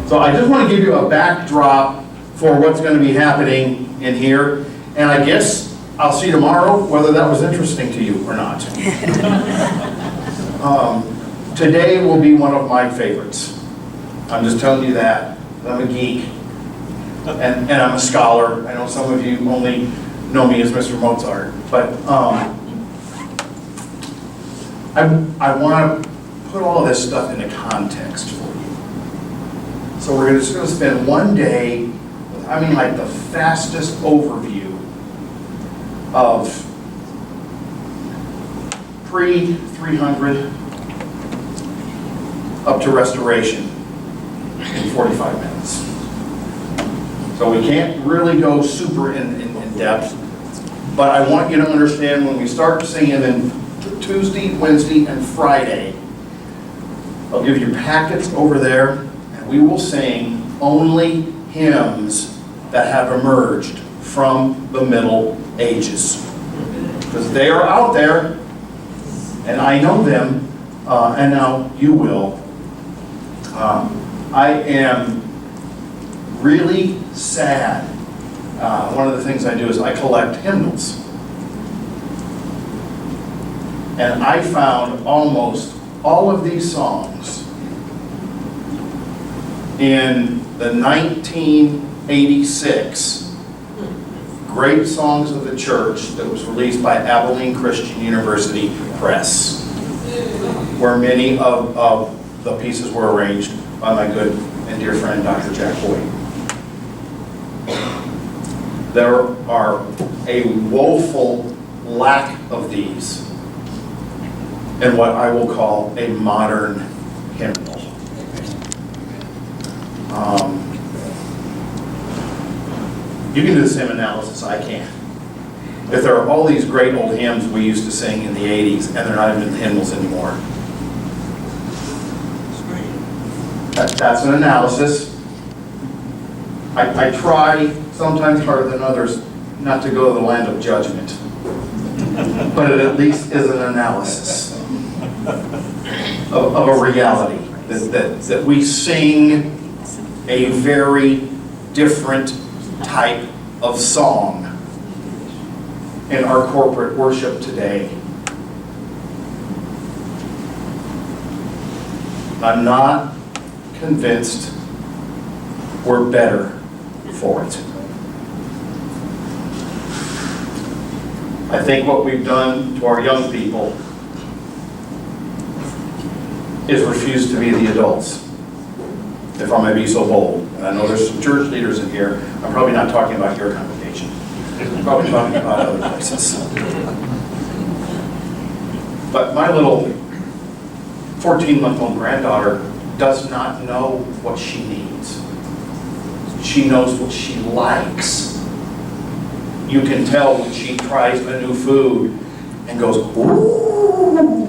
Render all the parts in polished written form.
So I just want to give you a backdrop for what's going to be happening in here. And I guess I'll see tomorrow whether that was interesting to you or not. Today will be one of my favorites. I'm just telling you that. I'm a geek. And I'm a scholar. I know some of you only know me as Mr. Mozart. But I want to put all of this stuff into context for you. So we're just going to spend one day with, I mean, like the fastest overview of pre-300 up to restoration in 45 minutes. So we can't really go super in depth, but I want you to understand when we start singing in Tuesday, Wednesday, and Friday, I'll give you packets over there, and we will sing only hymns that have emerged from the Middle Ages. Because they are out there, and I know them, and now you will. I am really sad. One of the things I do is I collect hymnals. And I found almost all of these songs in the 1986 Great Songs of the Church that was released by Abilene Christian University Press, where many of the pieces were arranged by my good and dear friend, Dr. Jack Hoyt. There are a woeful lack of these in what I will call a modern hymnal. You can do the same analysis, I can't. If there are all these great old hymns we used to sing in the 80s and they're not even hymnals anymore. That's an analysis. I try, sometimes harder than others, not to go to the land of judgment. But it at least is an analysis of a reality. That we sing a very different type of song in our corporate worship today. I'm not convinced we're better for it. I think what we've done to our young people is refuse to be the adults, if I may be so bold. And I know there's some church leaders in here. I'm probably not talking about your congregation. I'm probably talking about other places. But my little 14-month-old granddaughter does not know what she needs. She knows what she likes. You can tell when she tries a new food and goes, ooh,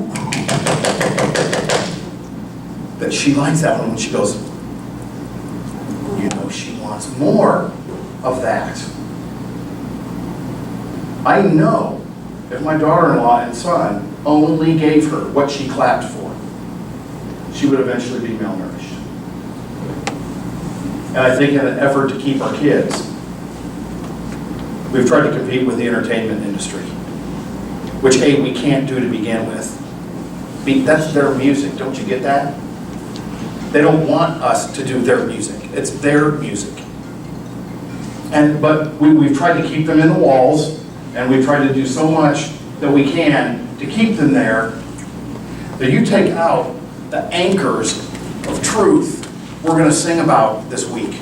that she likes that one. When she goes, you know, she wants more of that. I know if my daughter-in-law and son only gave her what she clapped for, she would eventually be malnourished. And I think in an effort to keep our kids, we've tried to compete with the entertainment industry, which, A, we can't do to begin with. B, that's their music, don't you get that? They don't want us to do their music. It's their music. But we've tried to keep them in the walls, and we've tried to do so much that we can to keep them there, that you take out the anchors of truth we're going to sing about this week.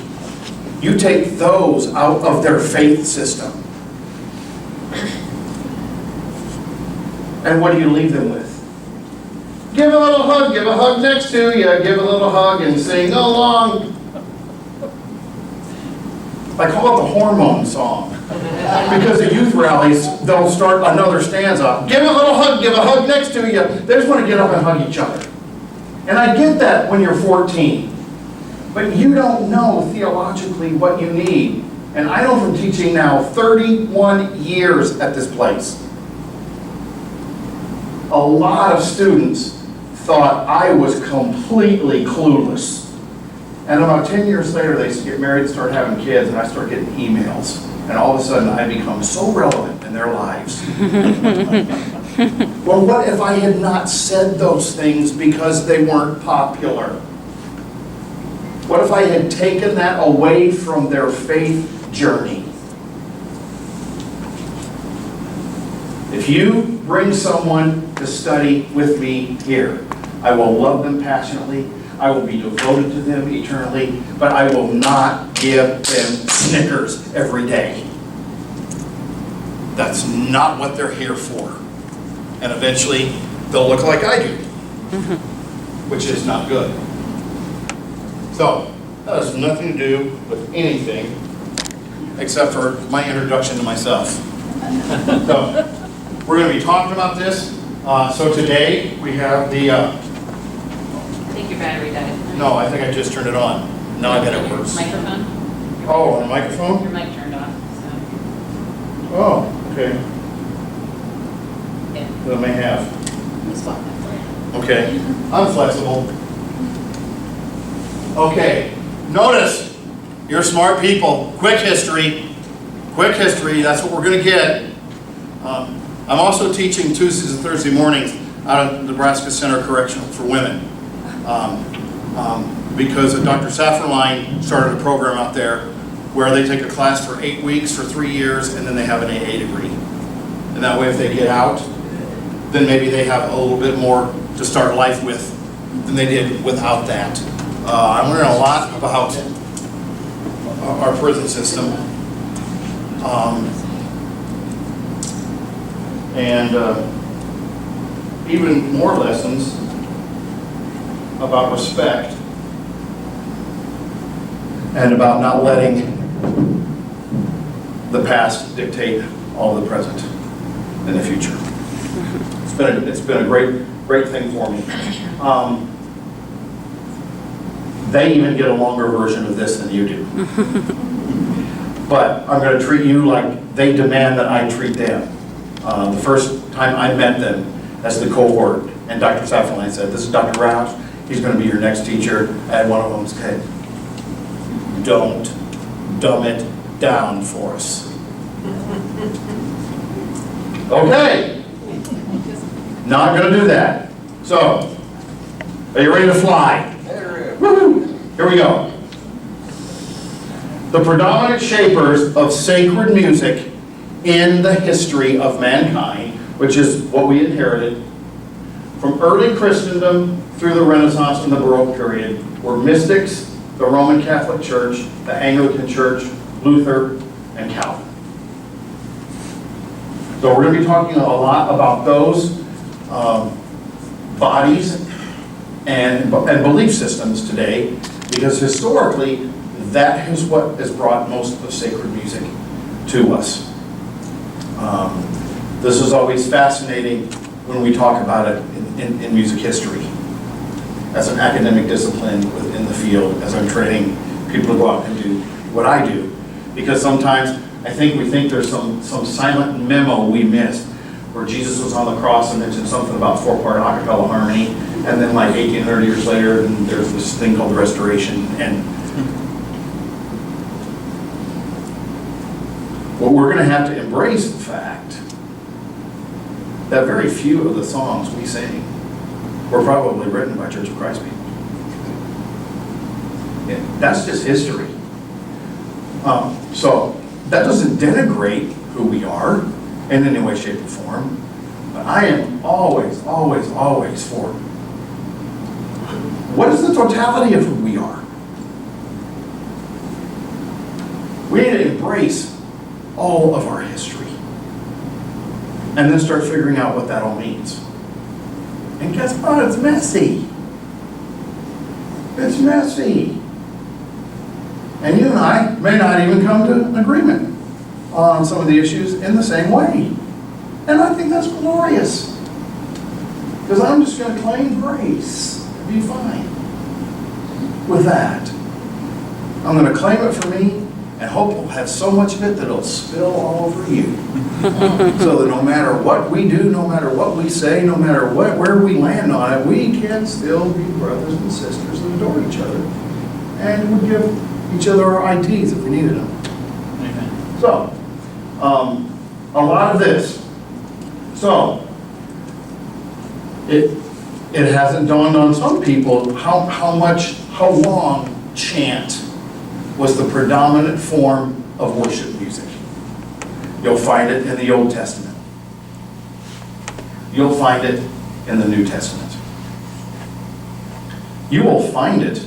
You take those out of their faith system. And what do you leave them with? Give a little hug, give a hug next to you, give a little hug and sing along. I call it the hormone song. Because at youth rallies, they'll start another stanza. Give a little hug, give a hug next to you. They just want to get up and hug each other. And I get that when you're 14. But you don't know theologically what you need. And I know from teaching now 31 years at this place. A lot of students thought I was completely clueless. And about 10 years later, they get married and start having kids, and I start getting emails. And all of a sudden, I become so relevant in their lives. Well, what if I had not said those things because they weren't popular? What if I had taken that away from their faith journey? If you bring someone to study with me here, I will love them passionately. I will be devoted to them eternally, but I will not give them Snickers every day. That's not what they're here for. And eventually, they'll look like I do, which is not good. So, that has nothing to do with anything except for my introduction to myself. So, we're going to be talking about this. So today, we have the... I think your battery died. No, I think I just turned it on. Now I bet it works. Microphone? Oh, on the microphone? Your mic turned off, so. Oh, okay. Yeah. Then I may have. Let's swap that for you. Okay. I'm flexible. Okay. Notice, you're smart people. Quick history. Quick history, that's what we're going to get. I'm also teaching Tuesdays and Thursday mornings out of Nebraska Center Correctional for Women. Because Dr. Safferline started a program out there where they take a class for 8 weeks for 3 years and then they have an AA degree. And that way if they get out, then maybe they have a little bit more to start life with than they did without that. I learned a lot about our prison system. And even more lessons about respect and about not letting the past dictate all of the present and the future. It's been a great thing for me. They even get a longer version of this than you do. But I'm going to treat you like they demand that I treat them. The first time I met them as the cohort, and Dr. Safferline said, "This is Dr. Roush. He's going to be your next teacher." I had one of them say, "Don't dumb it down for us." Okay. Not going to do that. So, are you ready to fly? Woo-hoo. Here we go. The predominant shapers of sacred music in the history of mankind, which is what we inherited, from early Christendom through the Renaissance and the Baroque period, were mystics, the Roman Catholic Church, the Anglican Church, Luther, and Calvin. So we're going to be talking a lot about those bodies and belief systems today, because historically, that is what has brought most of sacred music to us. This is always fascinating when we talk about it in music history as an academic discipline within the field, as I'm training people to go out and do what I do. Because sometimes I think we think there's some silent memo we missed where Jesus was on the cross and mentioned something about 4-part a cappella harmony, and then like 1800 years later, and there's this thing called restoration. And well, we're going to have to embrace the fact that very few of the songs we sing were probably written by Church of Christ people. Yeah, that's just history. So that doesn't denigrate who we are in any way, shape, or form. But I am always, always, always for what is the totality of who we are? We need to embrace all of our history and then start figuring out what that all means. And guess what? It's messy. It's messy. And you and I may not even come to an agreement on some of the issues in the same way. And I think that's glorious. Because I'm just going to claim grace and be fine with that. I'm going to claim it for me and hope we'll have so much of it that it'll spill all over you. So that no matter what we do, no matter what we say, no matter where we land on it, we can still be brothers and sisters and adore each other and would give each other our ITs if we needed them. Amen. So, a lot of this. So, it hasn't dawned on some people how long chant was the predominant form of worship music. You'll find it in the Old Testament. You'll find it in the New Testament. You will find it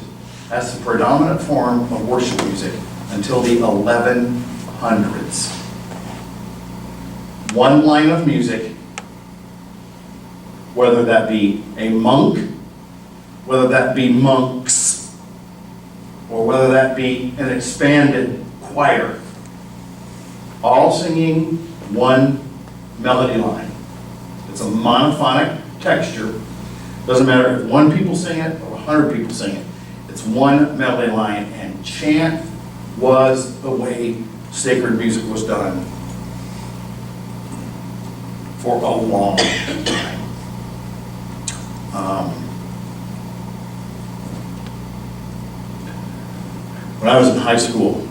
as the predominant form of worship music until the 1100s. One line of music, whether that be a monk, whether that be monks, or whether that be an expanded choir, all singing one melody line. It's a monophonic texture. Doesn't matter if one people sing it or 100 people sing it. It's one melody line, and chant was the way sacred music was done for a long time. When I was in high school,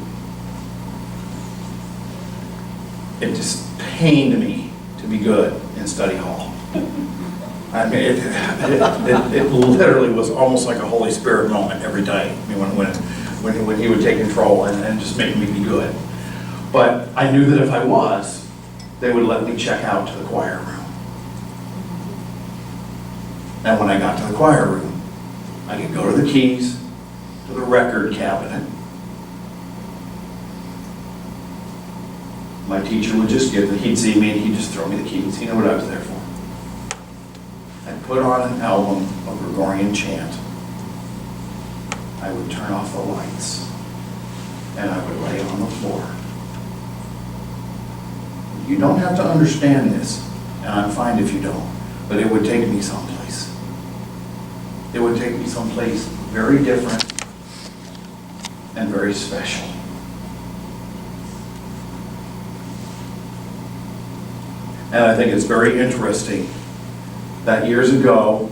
it just pained me to be good in study hall. I mean, it literally was almost like a Holy Spirit moment every day. I mean, when he would take control and just make me be good. But I knew that if I was, they would let me check out to the choir room. And when I got to the choir room, I could go to the keys, to the record cabinet. My teacher would just he'd see me and he'd just throw me the keys. He knew what I was there for. I'd put on an album of Gregorian chant. I would turn off the lights and I would lay on the floor. You don't have to understand this, and I'm fine if you don't, but it would take me someplace. It would take me someplace very different and very special. And I think it's very interesting that years ago,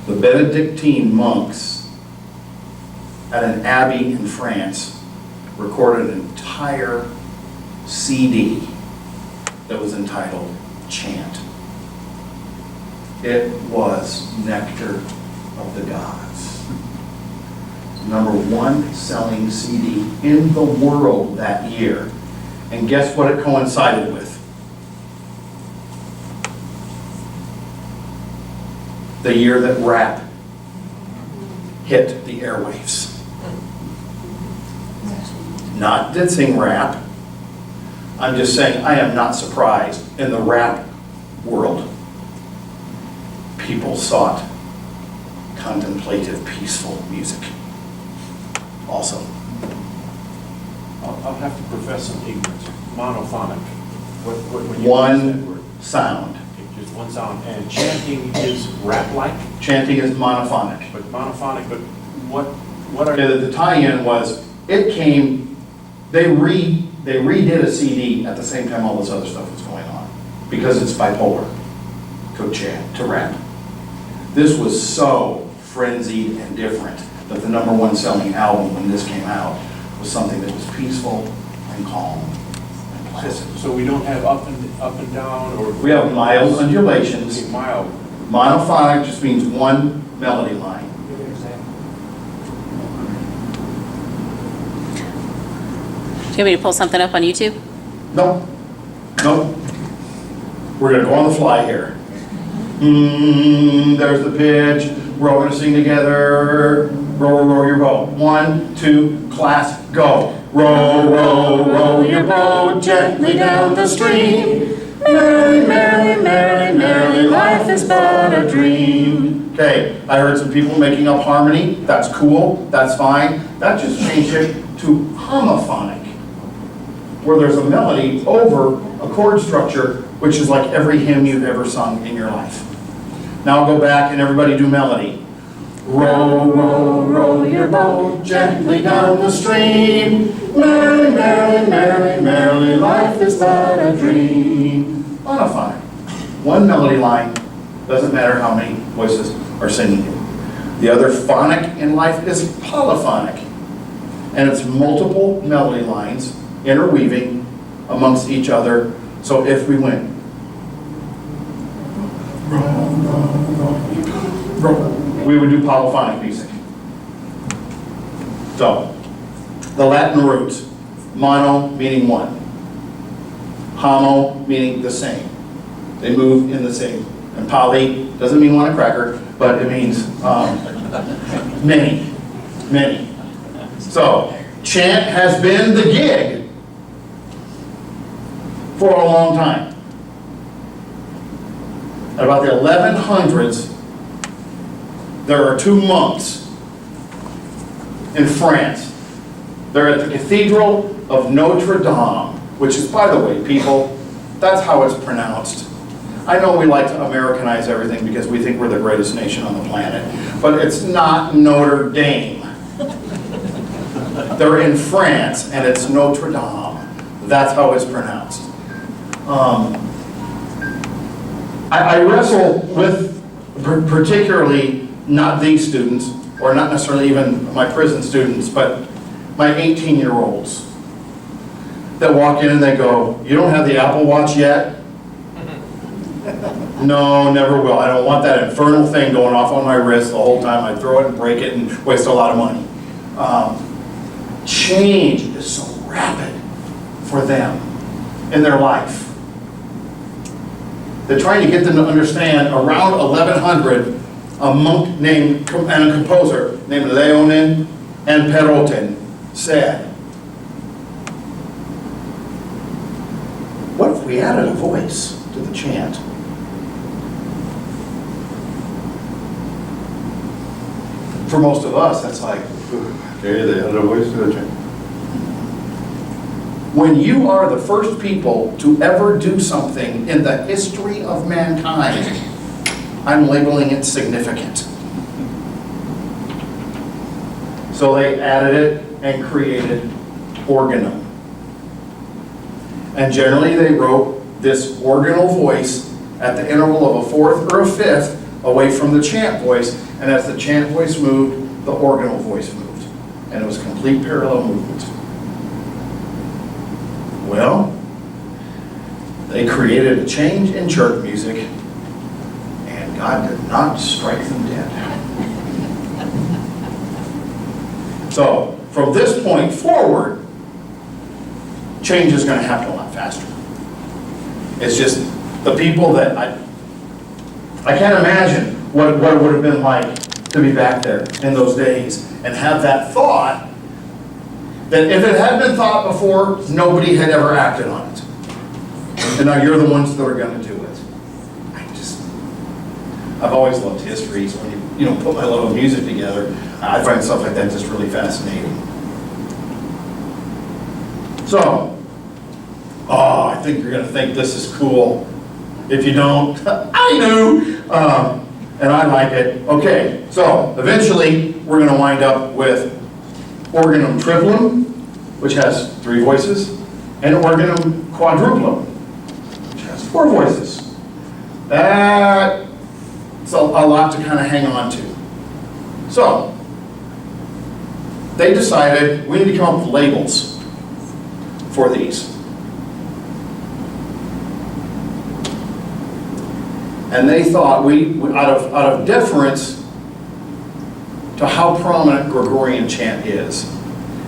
the Benedictine monks at an abbey in France recorded an entire CD that was entitled Chant. It was nectar of the gods. #1 selling CD in the world that year. And guess what it coincided with? The year that rap hit the airwaves. Not ditzing rap. I'm just saying I am not surprised. In the rap world, people sought contemplative, peaceful music. Also. I'll have to profess some ignorance. Monophonic. When you One use that word. sound. Okay, just one sound. And chanting is rap-like, Chanting is monophonic. but monophonic. But what are Okay, the tie-in was, it came, they redid a CD at the same time all this other stuff was going on. Because it's bipolar to chant, to rap. This was so frenzied and different that the #1 selling album when this came out was something that was peaceful and calm and placid. So we don't have up and down, or We have mild undulations. okay, mild. Monophonic just means one melody line. Give an example. Do you want me to pull something up on YouTube? No, no. We're gonna go on the fly here. There's the pitch. We're all gonna sing together. Row, row, row your boat. 1, 2, class, go. Row, row, row your boat gently down the stream. Merrily, merrily, merrily, merrily, life is but a dream. Okay, I heard some people making up harmony. That's cool, that's fine. That just changed it to homophonic, where there's a melody over a chord structure, which is like every hymn you've ever sung in your life. Now I'll go back and everybody do melody. Row, row, row your boat gently down the stream. Merrily, merrily, merrily, merrily, life is but a dream. Monophonic. One melody line, doesn't matter how many voices are singing it. The other phonic in life is polyphonic. And it's multiple melody lines interweaving amongst each other. So if we went, we would do polyphonic music. So, the Latin roots, mono meaning one, homo meaning the same. They move in the same. And poly doesn't mean one a cracker, but it means many, many. So, chant has been the gig for a long time. At about the 1100s, there are two monks in France. They're at the Cathedral of Notre Dame, which is, by the way, people, that's how it's pronounced. I know we like to Americanize everything because we think we're the greatest nation on the planet, but it's not Notre Dame. They're in France, and it's Notre Dame. That's how it's pronounced. I wrestle with, particularly, not these students, or not necessarily even my prison students, but my 18-year-olds that walk in and they go, "You don't have the Apple Watch yet?" "No, never will. I don't want that infernal thing going off on my wrist the whole time. I throw it and break it and waste a lot of money." Change is so rapid for them in their life. They're trying to get them to understand around 1100, a monk named, and a composer named Léonin and Perrotin said, what if we added a voice to the chant? For most of us, that's like, okay, they added a voice to the chant. When you are the first people to ever do something in the history of mankind, I'm labeling it significant. So they added it and created organum. And generally they wrote this organal voice at the interval of a fourth or a fifth away from the chant voice, and as the chant voice moved, the organal voice moved. And it was complete parallel movement. Well, they created a change in church music, and God did not strike them dead. So, from this point forward, change is going to happen a lot faster. It's just the people that I can't imagine what it would have been like to be back there in those days and have that thought that if it had been thought before, nobody had ever acted on it. And now you're the ones that are going to do it. I've always loved history, so when you put my love of music together, I find stuff like that just really fascinating. So, I think you're going to think this is cool. If you don't, I do, and I like it. Okay, so eventually we're going to wind up with organum triplum, which has 3 voices, and organum quadruplum, which has 4 voices. That's a lot to kind of hang on to. So, they decided we need to come up with labels for these. And they thought out of deference to how prominent Gregorian chant is,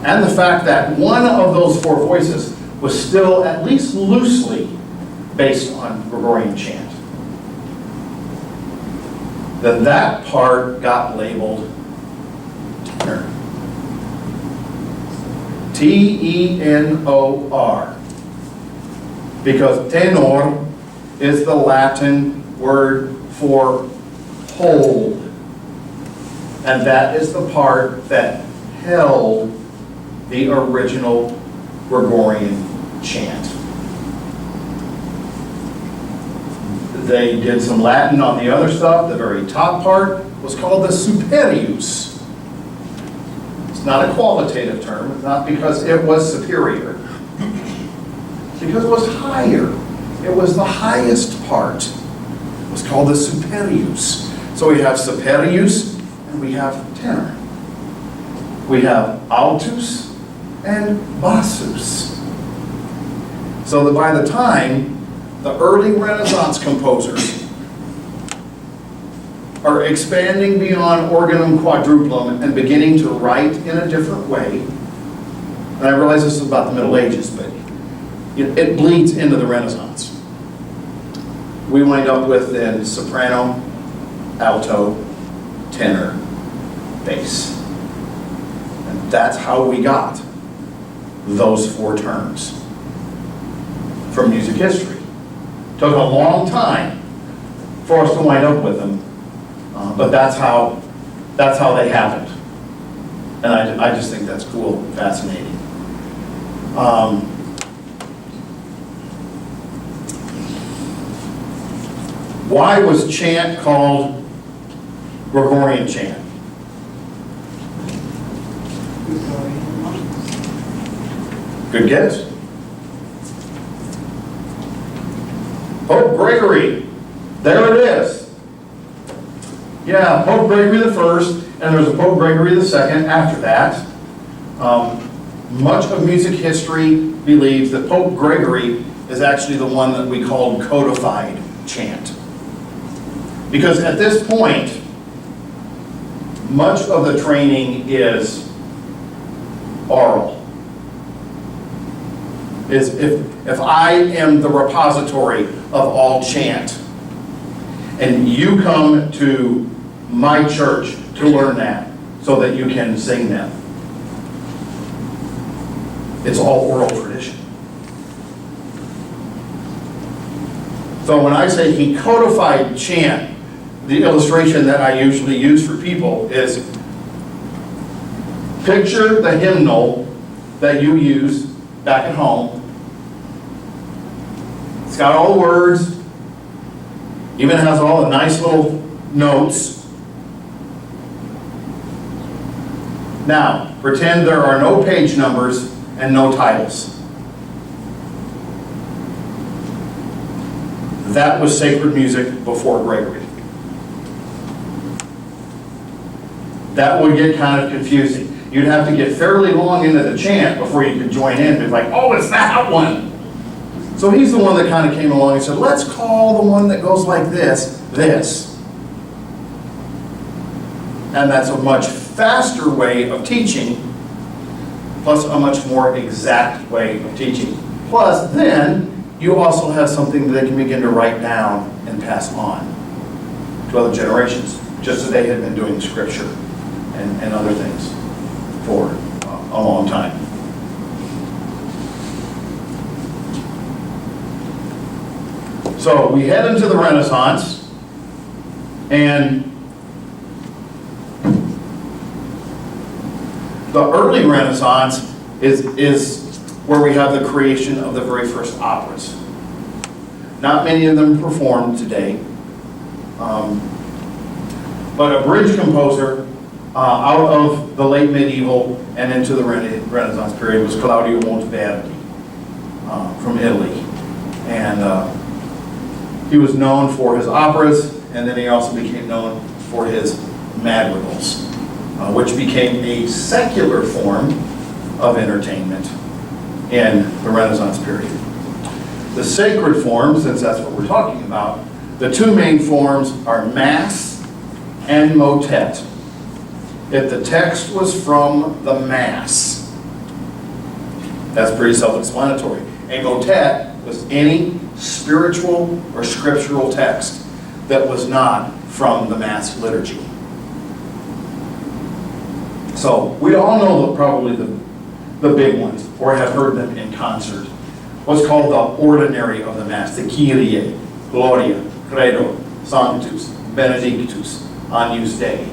and the fact that one of those 4 voices was still at least loosely based on Gregorian chant, then that part got labeled tenor. T-E-N-O-R. Because tenor is the Latin word for hold. And that is the part that held the original Gregorian chant. They did some Latin on the other stuff. The very top part was called the superius. It's not a qualitative term. It's not because it was superior. It's because it was higher. It was the highest part. It was called the superius. So we have superius and we have tenor. We have altus and bassus. So that by the time the early Renaissance composers are expanding beyond organum quadruplum and beginning to write in a different way, and I realize this is about the Middle Ages, but it bleeds into the Renaissance. We wind up with then soprano, alto, tenor, bass. And that's how we got those four terms from music history. Took a long time for us to wind up with them, but that's how they happened. And I just think that's cool and fascinating. Why was chant called Gregorian chant? Good guess. Pope Gregory. There it is. Yeah, Pope Gregory the First, and there's a Pope Gregory the Second after that. Much of music history believes that Pope Gregory is actually the one that we call codified chant. Because at this point, much of the training is oral. If I am the repository of all chant, and you come to my church to learn that so that you can sing them, it's all oral tradition. So when I say he codified chant, the illustration that I usually use for people is picture the hymnal that you use back at home. It's got all the words, even has all the nice little notes. Now, pretend there are no page numbers and no titles. That was sacred music before Gregory. That would get kind of confusing. You'd have to get fairly long into the chant before you could join in. It's like, oh, it's that one. So he's the one that kind of came along and said, let's call the one that goes like this, this. And that's a much faster way of teaching, plus a much more exact way of teaching. Plus, then, you also have something that they can begin to write down and pass on to other generations, just as they had been doing scripture and other things for a long time. So we head into the Renaissance, and the early Renaissance is where we have the creation of the very first operas. Not many of them performed today, but a bridge composer out of the late medieval and into the Renaissance period was Claudio Monteverdi from Italy. And he was known for his operas, and then he also became known for his madrigals, which became a secular form of entertainment in the Renaissance period. The sacred forms, since that's what we're talking about, the two main forms are Mass and motet. If the text was from the Mass, that's pretty self-explanatory. A motet was any spiritual or scriptural text that was not from the Mass liturgy. So we all know probably the big ones, or have heard them in concert. What's called the ordinary of the Mass, the Kyrie, Gloria, Credo, Sanctus, Benedictus, Agnus Dei.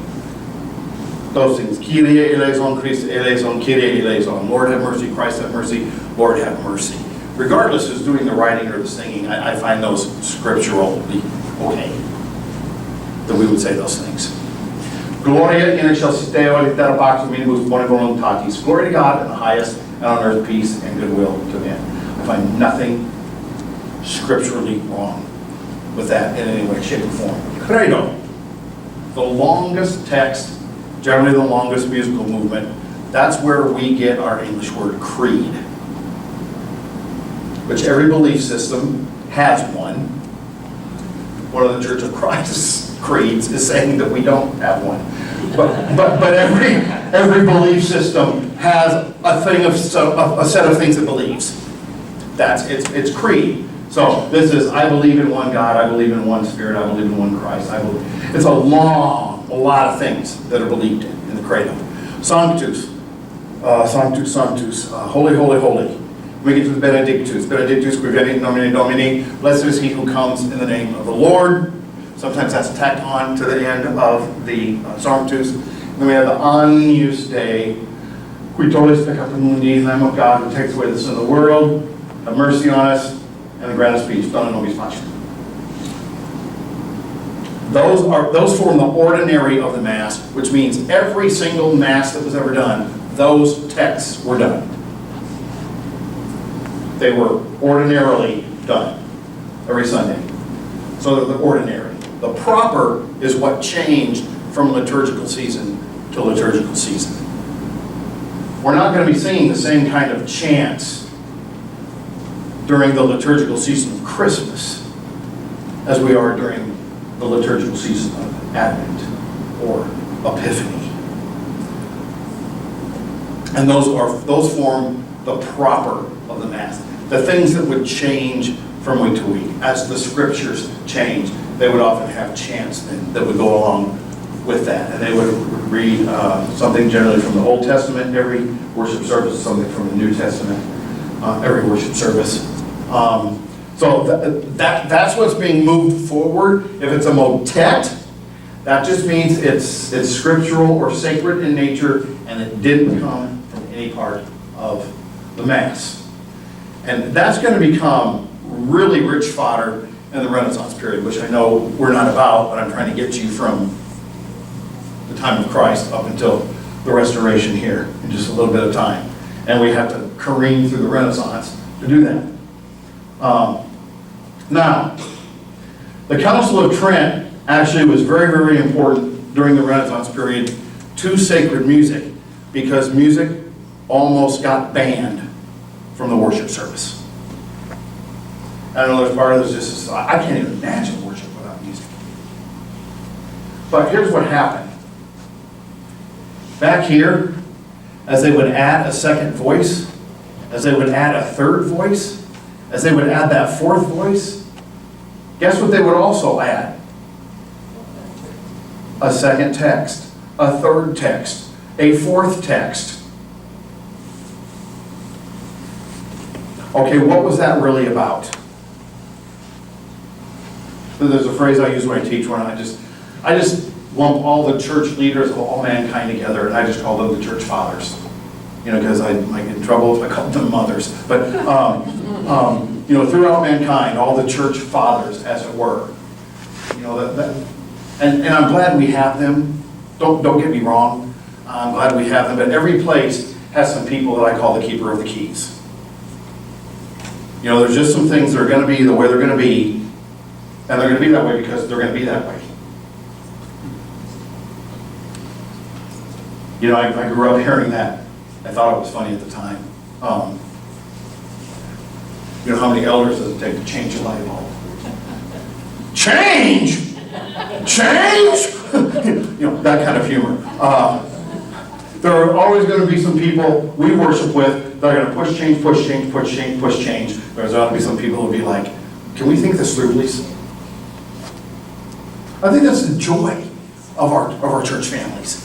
Those things, Kyrie eleison, Christ eleison, Kyrie eleison, Lord have mercy, Christ have mercy, Lord have mercy. Regardless who's doing the writing or the singing, I find those scripturally okay, that we would say those things. Gloria in excelsis Deo et terra pax hominibus bone voluntatis. Glory to God in the highest, and on earth peace and goodwill to men. I find nothing scripturally wrong with that in any way, shape, or form. Credo, the longest text generally the longest musical movement. That's where we get our English word creed, which every belief system has one. One of the Church of Christ's creeds is saying that we don't have one. But every belief system has a set of things it believes. That's its creed. So this is, I believe in one God, I believe in one Spirit, I believe in one Christ. It's a lot of things that are believed in the credo. Sanctus, Sanctus, Sanctus, holy, holy, holy. We get to the Benedictus. Benedictus qui venit in nomine Domini. Blessed is he who comes in the name of the Lord. Sometimes that's tacked on to the end of the Sanctus. Then we have the Agnus Dei, qui tollis peccata mundi, Lamb of God who takes away the sin of the world. Have mercy on us, and grant us peace. Dona nobis pacem. Those form the ordinary of the Mass, which means every single Mass that was ever done, those texts were done. They were ordinarily done every Sunday. So they're the ordinary. The proper is what changed from liturgical season to liturgical season. We're not going to be singing the same kind of chants during the liturgical season of Christmas as we are during the liturgical season of Advent or Epiphany. And those form the proper of the Mass. The things that would change from week to week. As the scriptures change, they would often have chants that would go along with that. And they would read something generally from the Old Testament, every worship service, something from the New Testament, every worship service. So that's what's being moved forward. If it's a motet, that just means it's scriptural or sacred in nature, and it didn't come from any part of the Mass. And that's going to become really rich fodder in the Renaissance period, which I know we're not about, but I'm trying to get you from the time of Christ up until the Restoration here in just a little bit of time. And we have to careen through the Renaissance to do that. Now, the Council of Trent actually was very, very important during the Renaissance period to sacred music, because music almost got banned from the worship service. I know there's part of this just, I can't even imagine worship without music. But here's what happened. Back here, as they would add a second voice, as they would add a third voice, as they would add that fourth voice, guess what they would also add? A second text, a third text, a fourth text. Okay, what was that really about? There's a phrase I use when I teach, when I just lump all the church leaders of all mankind together, and I just call them the church fathers. You know, because I might get in trouble if I call them mothers. But, you know, throughout mankind, all the church fathers, as it were. You know, and I'm glad we have them. Don't get me wrong. I'm glad we have them. But every place has some people that I call the keeper of the keys. You know, there's just some things that are going to be the way they're going to be, and they're going to be that way because they're going to be that way. You know, I grew up hearing that. I thought it was funny at the time. You know, how many elders does it take to change a light bulb? Change? Change? You know, that kind of humor. There are always going to be some people we worship with that are going to push change, push change, push change, push change. There's going to be some people who will be like, can we think this through, please? I think that's the joy of our church families,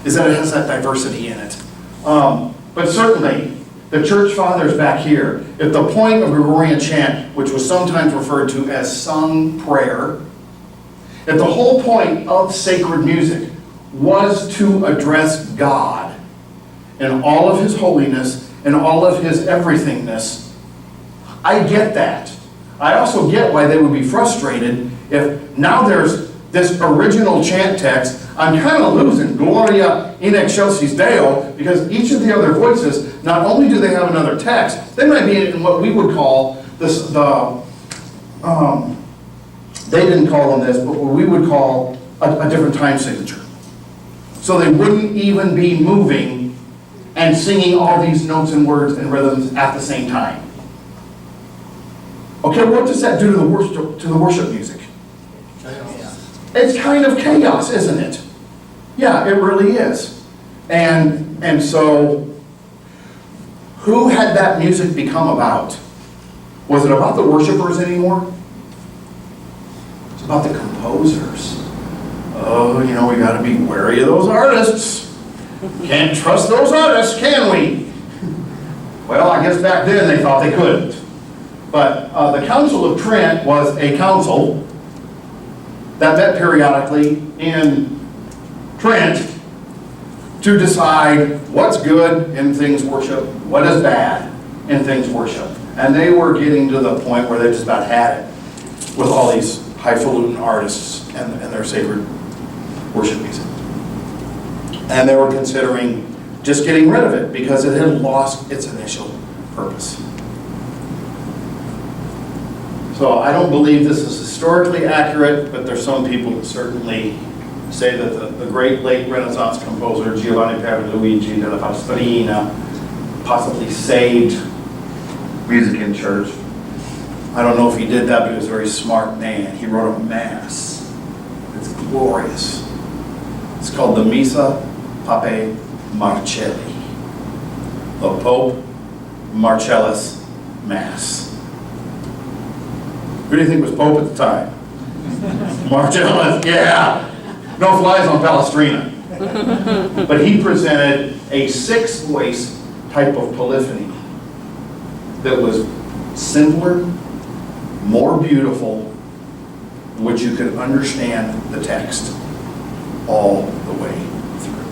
is that it has that diversity in it. But certainly, the church fathers back here, if the point of Gregorian chant, which was sometimes referred to as sung prayer, if the whole point of sacred music was to address God in all of His holiness and all of His everythingness, I get that. I also get why they would be frustrated if now there's this original chant text. I'm kind of losing Gloria in excelsis Deo, because each of the other voices, not only do they have another text, they might be in what we would call this, they didn't call them this, but what we would call a different time signature. so they wouldn't even be moving and singing all these notes and words and rhythms at the same time. Okay, what does that do to the worship music? It's kind of chaos, isn't it? Yeah, it really is. And so, who had that music become about? Was it about the worshipers anymore? It's about the composers. Oh, you know, we got to be wary of those artists. Can't trust those artists, can we? Well, I guess back then they thought they couldn't. But the Council of Trent was a council that met periodically in Trent to decide what's good in things worship, what is bad in things worship. And they were getting to the point where they just about had it with all these highfalutin artists and their sacred worship music. And they were considering just getting rid of it because it had lost its initial purpose. So I don't believe this is historically accurate, but there's some people that certainly say that the great late Renaissance composer Giovanni Pierluigi della Palestrina possibly saved music in church. I don't know if he did that, but he was a very smart man. He wrote a mass. It's glorious. It's called the Missa Papae Marcelli, the Pope Marcellus Mass. Who do you think was Pope at the time? Marcellus, yeah. No flies on Palestrina. But he presented a 6-voice type of polyphony that was simpler, more beautiful, in which you could understand the text all the way through.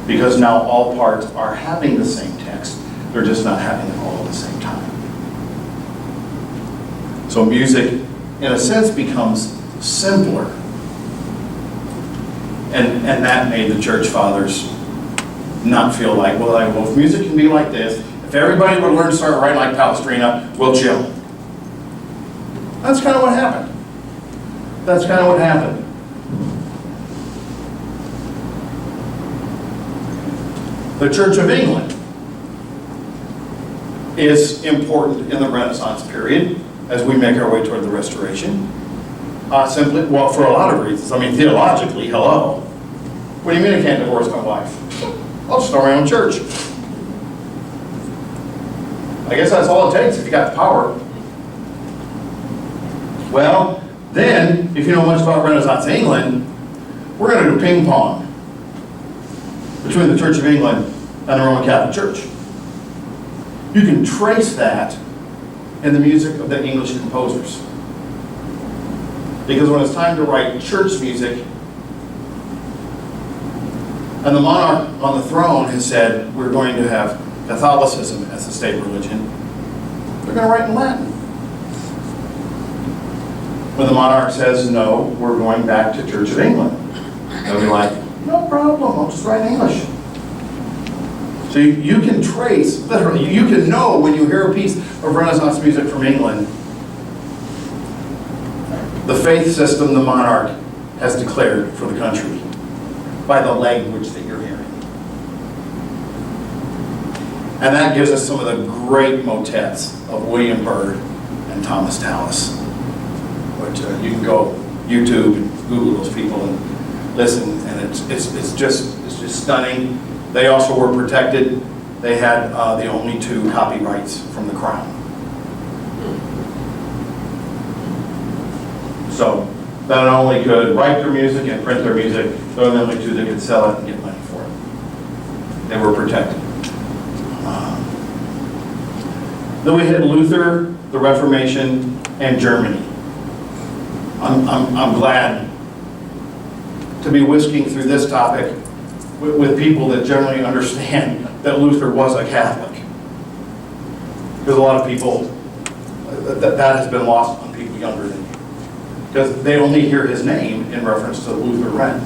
Because now all parts are having the same text, they're just not having it all at the same time. So music, in a sense, becomes simpler. And that made the church fathers not feel like, well, if music can be like this, if everybody would learn to start writing like Palestrina, we'll chill. That's kind of what happened. That's kind of what happened. The Church of England is important in the Renaissance period as we make our way toward the Restoration. Simply, well, for a lot of reasons. I mean, theologically, hello. What do you mean I can't divorce my wife? I'll start my own church. I guess that's all it takes if you got the power. Well, then, if you know much about Renaissance England, we're going to do ping pong between the Church of England and the Roman Catholic Church. You can trace that in the music of the English composers. Because when it's time to write church music, and the monarch on the throne has said, we're going to have Catholicism as the state religion, they're going to write in Latin. When the monarch says, no, we're going back to Church of England, they'll be like, no problem, I'll just write in English. So you can trace, literally, you can know when you hear a piece of Renaissance music from England, the faith system the monarch has declared for the country by the language that you're hearing. And that gives us some of the great motets of William Byrd and Thomas Tallis, which you can go YouTube and Google those people and listen, and it's just stunning. They also were protected. They had the only 2 copyrights from the Crown. So that not only could write their music and print their music, but the only 2 that could sell it and get money for it. They were protected. Then we had Luther, the Reformation, and Germany. I'm glad to be whisking through this topic with people that generally understand that Luther was a Catholic. Because a lot of people, that has been lost on people younger than me. Because they only hear his name in reference to Luther Wren.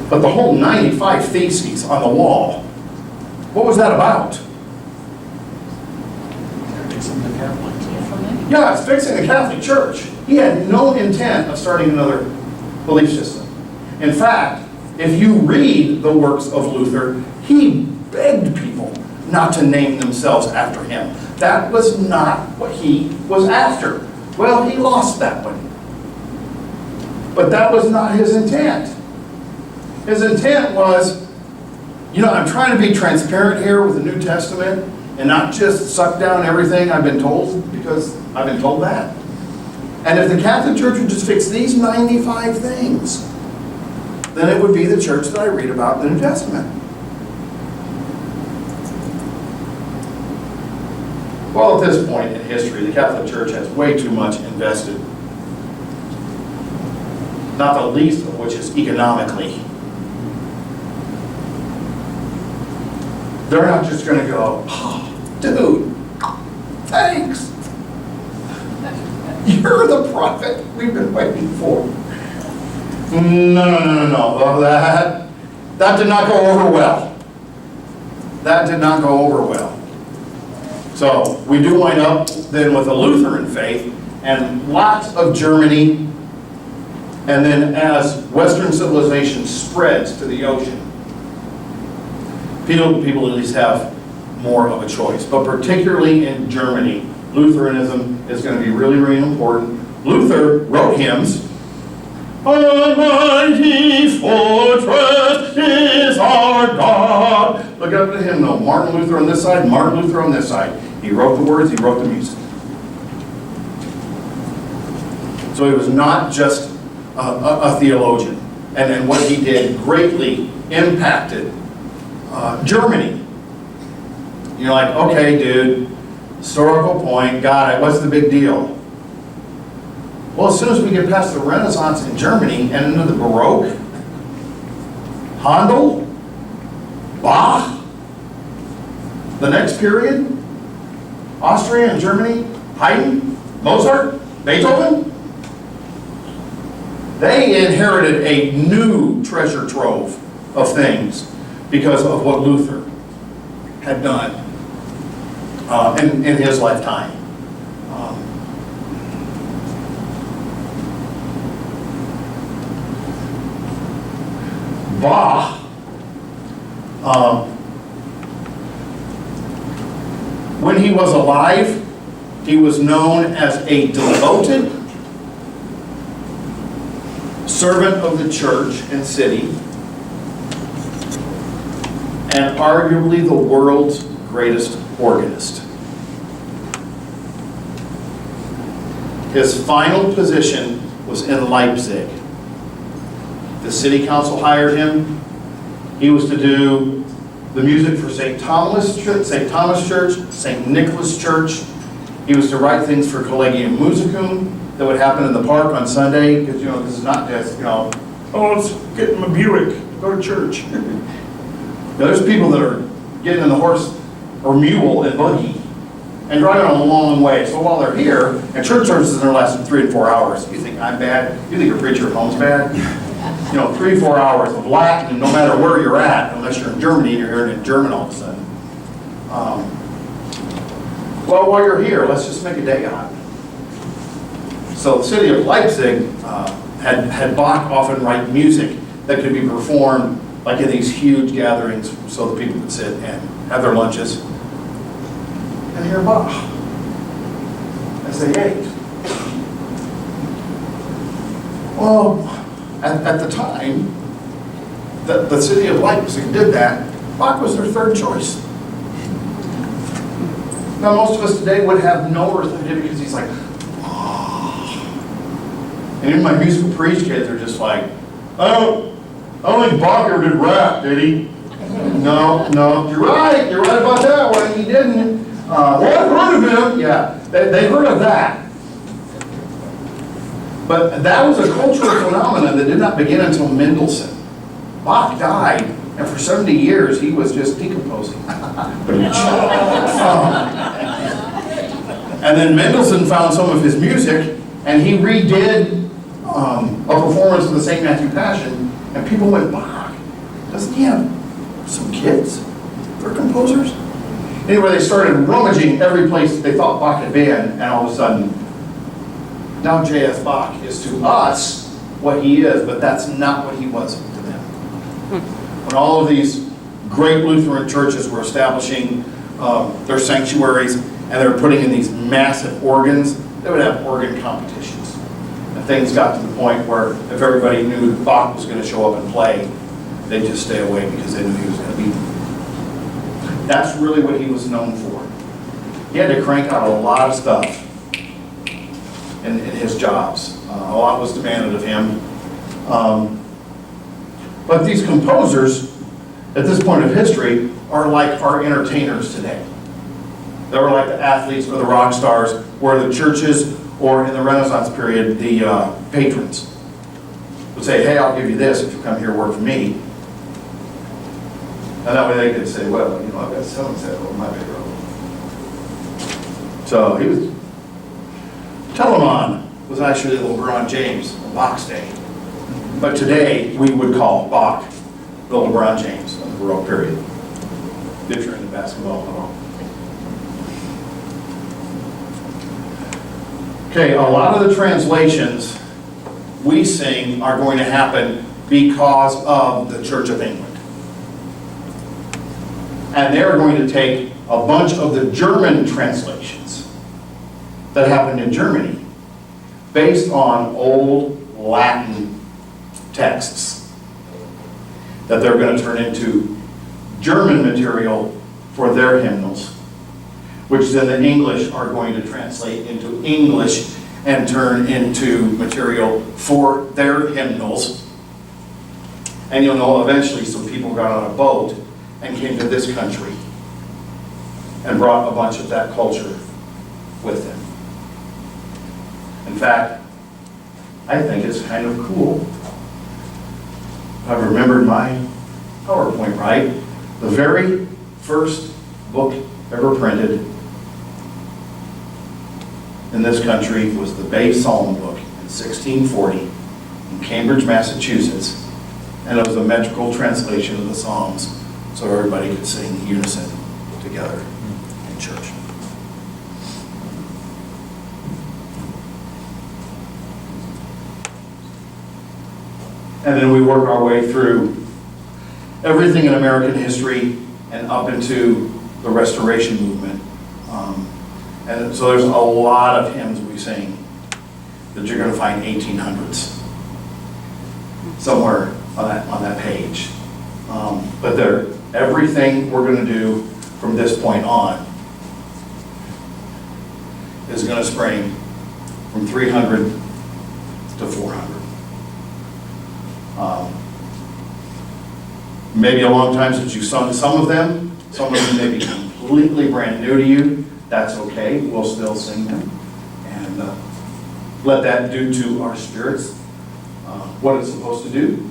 But the whole 95 Theses on the wall, what was that about? Fixing the Catholic. Yeah, it's fixing the Catholic Church. He had no intent of starting another belief system. In fact, if you read the works of Luther, he begged people not to name themselves after him. That was not what he was after. Well, he lost that one. But that was not his intent. His intent was, I'm trying to be transparent here with the New Testament and not just suck down everything I've been told because I've been told that. And if the Catholic Church would just fix these 95 things, then it would be the church that I read about in the New Testament. Well, at this point in history, the Catholic Church has way too much invested, not the least of which is economically. They're not just going to go, oh, dude, thanks. You're the prophet we've been waiting for. No. Well, that did not go over well. That did not go over well. So we do wind up then with a Lutheran faith and lots of Germany. And then as Western civilization spreads to the ocean, people at least have more of a choice. But particularly in Germany, Lutheranism is going to be really, really important. Luther wrote hymns. A mighty fortress is our God. Look up at the hymnal. Martin Luther on this side, Martin Luther on this side. He wrote the words, he wrote the music. So he was not just a theologian. And then what he did greatly impacted Germany. You're like, okay, dude, historical point, got it, what's the big deal? Well, as soon as we get past the Renaissance in Germany and into the Baroque, Handel, Bach, the next period, Austria and Germany, Haydn, Mozart, Beethoven, they inherited a new treasure trove of things because of what Luther had done in his lifetime. Bach, when he was alive, he was known as a devoted servant of the church and city, and arguably the world's greatest organist. His final position was in Leipzig. The city council hired him. He was to do the music for St. Thomas Church, St. Nicholas Church. He was to write things for Collegium Musicum that would happen in the park on Sunday, because this is not just, let's get in my Buick, go to church. Now, there's people that are getting in the horse or mule and buggy and driving a long way. So while they're here, and church services are lasting 3 and 4 hours, you think I'm bad? You think a preacher at home's bad? 3 or 4 hours of Latin, no matter where you're at, unless you're in Germany and you're hearing in German all of a sudden. Well, while you're here, let's just make a day on it. So the city of Leipzig had Bach often write music that could be performed like in these huge gatherings so the people could sit and have their lunches and hear Bach as they ate. Well, at the time that the city of Leipzig did that, Bach was their third choice. Now, most of us today would have no earthly idea because he's like, and even my musical preach kids are just like, I don't think Bach ever did rap, did he? No, you're right about that one, he didn't. Well, I've heard of him, yeah, they've heard of that. But that was a cultural phenomenon that did not begin until Mendelssohn. Bach died, and for 70 years he was just decomposing. And then Mendelssohn found some of his music, and he redid a performance of the St. Matthew Passion, and people went, Bach, doesn't he have some kids? They're composers? Anyway, they started rummaging every place they thought Bach had been, and all of a sudden, now J.F. Bach is to us what he is, but that's not what he was to them. When all of these great Lutheran churches were establishing their sanctuaries and they were putting in these massive organs, they would have organ competitions. And things got to the point where if everybody knew that Bach was going to show up and play, they'd just stay away because they knew he was going to be there. That's really what he was known for. He had to crank out a lot of stuff in his jobs. A lot was demanded of him. But these composers, at this point of history, are like our entertainers today. They were like the athletes or the rock stars, where the churches, or in the Renaissance period, the patrons would say, hey, I'll give you this if you come here and work for me. And that way they could say, well, you know, I've got so-and-so on my payroll. So he was, Telemann was actually LeBron James on Bach's day. But today, we would call Bach the LeBron James of the Baroque period, if you're into basketball at all. Okay, a lot of the translations we sing are going to happen because of the Church of England. And they're going to take a bunch of the German translations that happened in Germany based on old Latin texts that they're going to turn into German material for their hymnals, which then the English are going to translate into English and turn into material for their hymnals. And you'll know eventually some people got on a boat and came to this country and brought a bunch of that culture with them. In fact, I think it's kind of cool. I've remembered my PowerPoint right. The very first book ever printed in this country was the Bay Psalm book in 1640 in Cambridge, Massachusetts. And it was a metrical translation of the Psalms so everybody could sing unison together in church. And then we work our way through everything in American history and up into the Restoration movement. And so there's a lot of hymns we sing that you're going to find 1800s somewhere on that page. But everything we're going to do from this point on is going to spring from 300 to 400. Maybe a long time since you've sung some of them may be completely brand new to you. That's okay, we'll still sing them. And let that do to our spirits what it's supposed to do.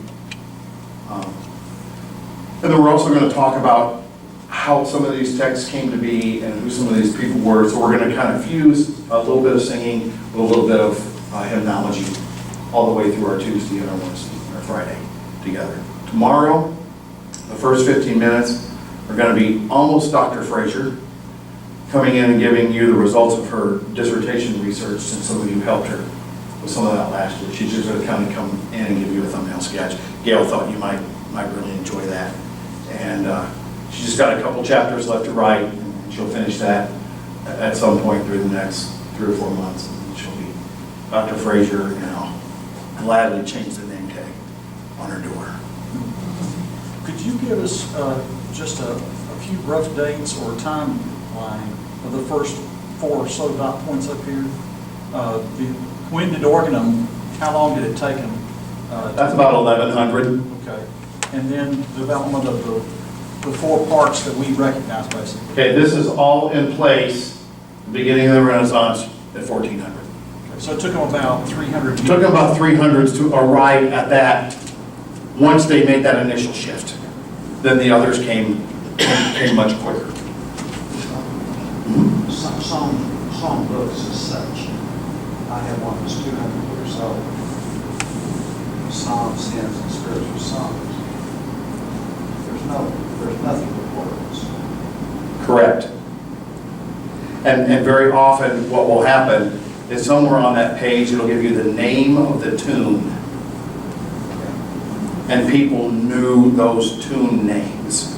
And then we're also going to talk about how some of these texts came to be and who some of these people were. So we're going to kind of fuse a little bit of singing with a little bit of hymnology all the way through our Tuesday and our Wednesday and our Friday together. Tomorrow, the first 15 minutes are going to be almost Dr. Fraser coming in and giving you the results of her dissertation research, since some of you helped her with some of that last year. She's just going to kind of come in and give you a thumbnail sketch. Gail thought you might really enjoy that. And she's just got a couple chapters left to write, and she'll finish that at some point through the next 3 or 4 months. And she'll be Dr. Fraser, and I'll gladly change the name tag on her door. Could you give us just a few rough dates or timeline of the first 4 or so dot points up here? When did Organum, how long did it take them? That's about 1100. Okay. And then development of the 4 parts that we recognize, basically. Okay, this is all in place at the beginning of the Renaissance at 1400. Okay. So it took them about 300 years. It took them about 300s to arrive at that once they made that initial shift. Then the others came much quicker. Some books as such. I have one that's 200 years old. Psalms, hymns, and spiritual songs. There's nothing but words. Correct. And very often what will happen is somewhere on that page it'll give you the name of the tune and people knew those tune names.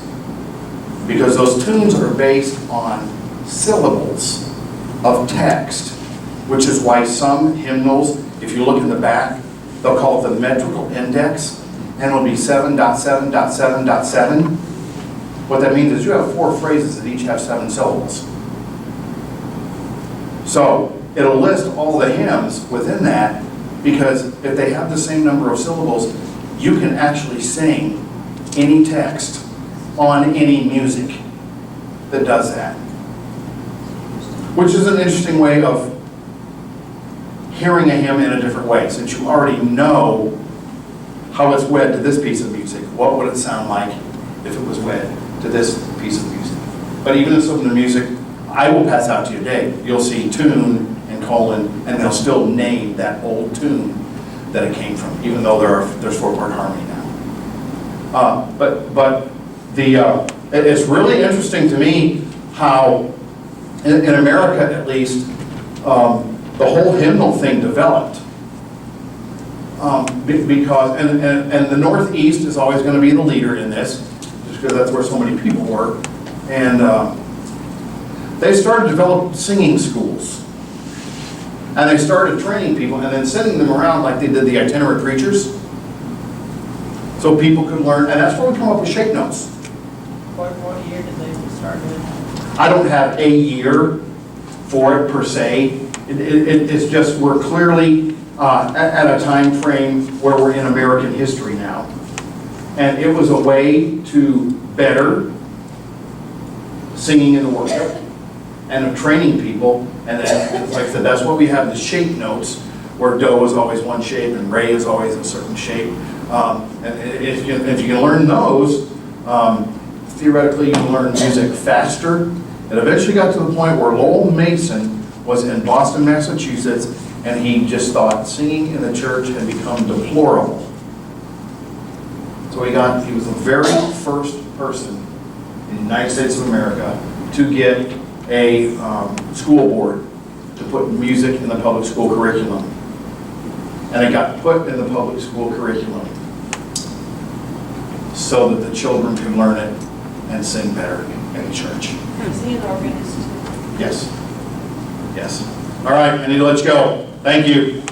Because those tunes are based on syllables of text, which is why some hymnals, if you look in the back, they'll call it the Metrical Index, and it'll be 7.7.7.7. What that means is you have 4 phrases that each have 7 syllables. So it'll list all the hymns within that, because if they have the same number of syllables, you can actually sing any text on any music that does that. Which is an interesting way of hearing a hymn in a different way, since you already know how it's wed to this piece of music. What would it sound like if it was wed to this piece of music? But even in some of the music I will pass out to you today, you'll see tune and colon, and they'll still name that old tune that it came from, even though there's 4-part harmony now. It's really interesting to me how, in America at least, the whole hymnal thing developed. Because the Northeast is always going to be the leader in this, just because that's where so many people were. And they started to develop singing schools. And they started training people and then sending them around like they did the itinerant preachers, so people could learn. And that's where we come up with shape notes. What year did they start with? I don't have a year for it per se. It's just we're clearly at a time frame where we're in American history now. And it was a way to better singing in the worship and of training people. And then, like I said, that's why we have the shape notes, where do is always one shape and re is always a certain shape. And if you can learn those, theoretically you can learn music faster. It eventually got to the point where Lowell Mason was in Boston, Massachusetts, and he just thought singing in the church had become deplorable. So he was the very first person in the United States of America to get a school board to put music in the public school curriculum. And it got put in the public school curriculum so that the children could learn it and sing better in church. Was he an organist? Yes. Yes. All right, I need to let you go. Thank you.